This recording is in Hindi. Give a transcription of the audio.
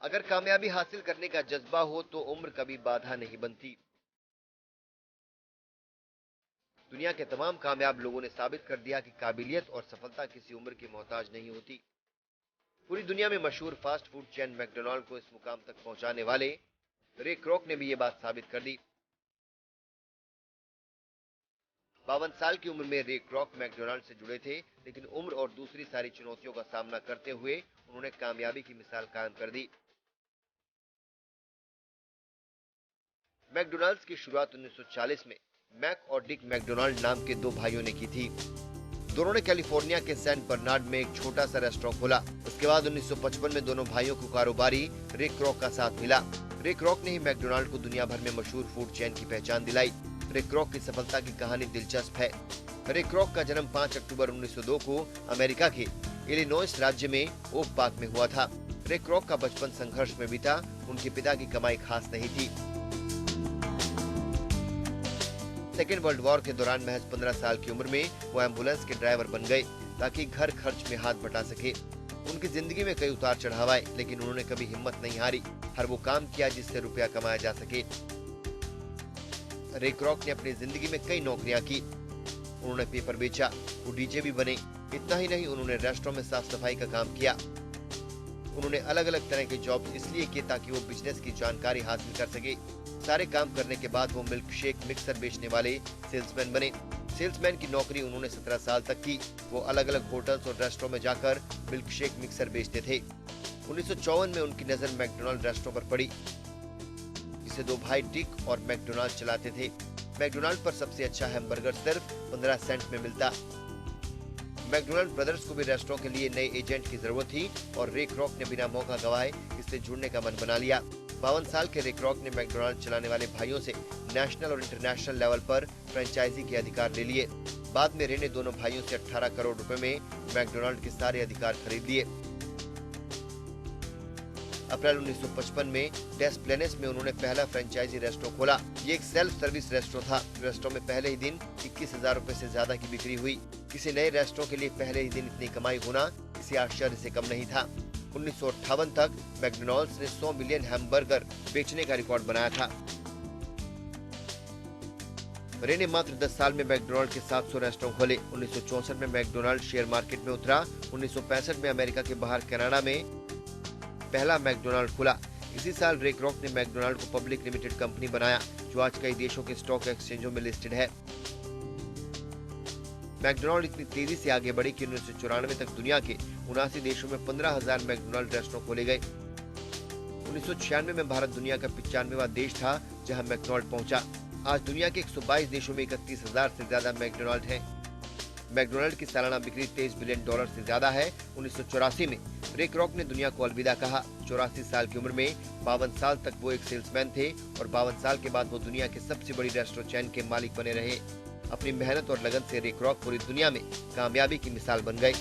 अगर कामयाबी हासिल करने का जज्बा हो तो उम्र कभी बाधा नहीं बनती। दुनिया के तमाम कामयाब लोगों ने साबित कर दिया कि काबिलियत और सफलता किसी उम्र की मोहताज नहीं होती। पूरी दुनिया में मशहूर फास्ट फूड चेन मैकडोनाल्ड को इस मुकाम तक पहुंचाने वाले रे क्रॉक ने भी ये बात साबित कर दी। 52 साल की उम्र में रे क्रॉक मैकडोनाल्ड से जुड़े थे, लेकिन उम्र और दूसरी सारी चुनौतियों का सामना करते हुए उन्होंने कामयाबी की मिसाल कायम कर दी। मैकडोनाल्ड्स की शुरुआत 1940 में मैक और डिक मैकडोनाल्ड नाम के दो भाइयों ने की थी। दोनों ने कैलिफोर्निया के सैन बर्नार्ड में एक छोटा सा रेस्टोरेंट खोला। उसके बाद 1955 में दोनों भाइयों को कारोबारी रे क्रॉक का साथ मिला। रे क्रॉक ने ही मैकडोनाल्ड को दुनिया भर में मशहूर फूड चेन की पहचान दिलाई। रे क्रॉक की सफलता की कहानी दिलचस्प है। रे क्रॉक का जन्म 5 अक्टूबर 1902 को अमेरिका के इलिनॉइस राज्य में ओक पार्क में हुआ था। रे क्रॉक का बचपन संघर्ष में बीता। उनके पिता की कमाई खास नहीं थी। सेकेंड वर्ल्ड वॉर के दौरान महज 15 साल की उम्र में वो एम्बुलेंस के ड्राइवर बन गए ताकि घर खर्च में हाथ बटा सके। उनकी जिंदगी में कई उतार चढ़ाव आए, लेकिन उन्होंने कभी हिम्मत नहीं हारी। हर वो काम किया जिससे रुपया कमाया जा सके। रे क्रॉक ने अपनी जिंदगी में कई नौकरियां की। उन्होंने पेपर बेचा, वो डीजे भी बने। इतना ही नहीं, उन्होंने रेस्टोरेंट में साफ सफाई का काम किया। उन्होंने अलग अलग तरह के जॉब इसलिए किए ताकि वो बिजनेस की जानकारी हासिल कर सके। सारे काम करने के बाद वो मिल्क शेक मिक्सर बेचने वाले सेल्समैन बने। सेल्समैन की नौकरी उन्होंने 17 साल तक की। वो अलग अलग होटल्स और रेस्टोरेंट में जाकर मिल्क शेक मिक्सर बेचते थे। 1954 में उनकी नजर मैकडोनाल्ड रेस्टोरेंट पर पड़ी, जिसे दो भाई डिक और मैकडोनाल्ड चलाते थे। मैकडोनाल्ड पर सबसे अच्छा हैमबर्गर सिर्फ 15 सेंट में मिलता। मैकडोनाल्ड ब्रदर्स को भी रेस्टोरेंट के लिए नए एजेंट की जरूरत थी और रे क्रॉक ने बिना मौका गवाए इससे जुड़ने का मन बना लिया। 52 साल के रे क्रॉक ने मैकडोनाल्ड चलाने वाले भाइयों से नेशनल और इंटरनेशनल लेवल पर फ्रेंचाइजी के अधिकार ले लिए। बाद में रे ने दोनों भाइयों से 18 करोड़ रुपए में मैकडोनाल्ड के सारे अधिकार खरीद लिए। अप्रैल 1955 में डेस प्लेनेस में उन्होंने पहला फ्रेंचाइजी रेस्टोरेंट खोला। ये एक सेल्फ सर्विस रेस्टोरेंट था। रेस्टोरेंट में पहले ही दिन 21,000 रुपए से ज्यादा की बिक्री हुई। किसी नए रेस्टोरेंट के लिए पहले ही दिन इतनी कमाई होना किसी आश्चर्य से कम नहीं था। 1958 तक मैकडोनाल्ड्स ने 100 मिलियन हैमबर्गर बेचने का रिकॉर्ड बनाया था। रे ने मात्र 10 साल में मैकडोनाल्ड के 700 रेस्टोरेंट खोले। 1964 में मैकडोनाल्ड शेयर मार्केट में उतरा। 1965 में अमेरिका के बाहर कनाडा में पहला मैकडोनाल्ड खुला। इसी साल रे क्रॉक ने मैकडोनाल्ड को पब्लिक लिमिटेड कंपनी बनाया, जो आज कई देशों के स्टॉक एक्सचेंजों में लिस्टेड है। मैकडोनाल्ड इतनी तेजी से आगे बढ़ी कि 1994 तक दुनिया के 79 देशों में 15,000 मैकडोनाल्ड रेस्टोरेंट खोले गए। 1996 में भारत दुनिया का 95वां देश था जहां मैकडोनाल्ड पहुंचा। आज दुनिया के 122 देशों में 31,000 से ज्यादा मैकडोनाल्ड हैं। मैकडोनाल्ड की सालाना बिक्री $23 बिलियन से ज्यादा है। 1984 में रे क्रॉक ने दुनिया को अलविदा कहा। 84 साल की उम्र में 52 साल तक वो एक सेल्समैन थे और 52 साल के बाद वो दुनिया की सबसे बड़ी रेस्टोरेंट चेन के मालिक बने रहे। अपनी मेहनत और लगन से रे क्रॉक पूरी दुनिया में कामयाबी की मिसाल बन गए।